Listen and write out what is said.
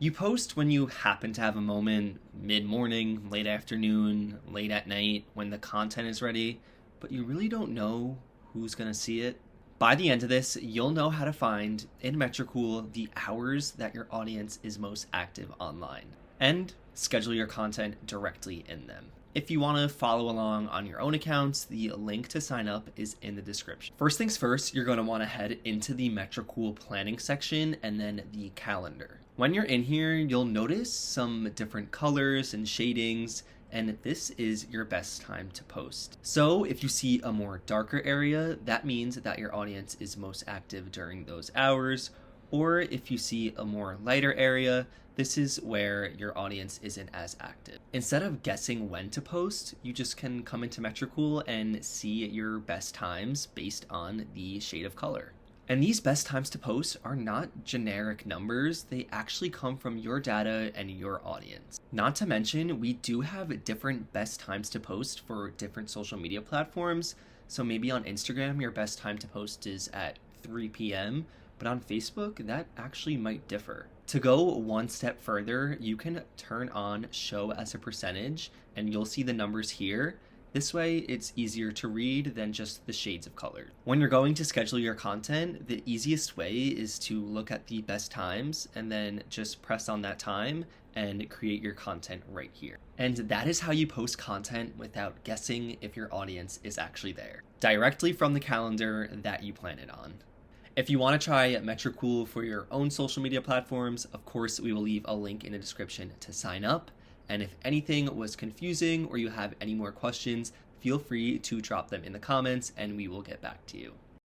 You post when you happen to have a moment, mid-morning, late afternoon, late at night, when the content is ready, but you really don't know who's going to see it. By the end of this, you'll know how to find in Metricool the hours that your audience is most active online and schedule your content directly in them. If you want to follow along on your own accounts, the link to sign up is in the description. First things first, you're going to want to head into the Metricool planning section and then the calendar. When you're in here, you'll notice some different colors and shadings, and this is your best time to post. So if you see a more darker area, that means that your audience is most active during those hours. Or if you see a more lighter area, this is where your audience isn't as active. Instead of guessing when to post, you just can come into Metricool and see your best times based on the shade of color. And these best times to post are not generic numbers, they actually come from your data and your audience. Not to mention, we do have different best times to post for different social media platforms. So maybe on Instagram, your best time to post is at 3 p.m., but on Facebook, that actually might differ. To go one step further, you can turn on show as a percentage and you'll see the numbers here. This way, it's easier to read than just the shades of color. When you're going to schedule your content, the easiest way is to look at the best times and then just press on that time and create your content right here. And that is how you post content without guessing if your audience is actually there, directly from the calendar that you plan it on. If you want to try Metricool for your own social media platforms, of course, we will leave a link in the description to sign up. And if anything was confusing or you have any more questions, feel free to drop them in the comments and we will get back to you.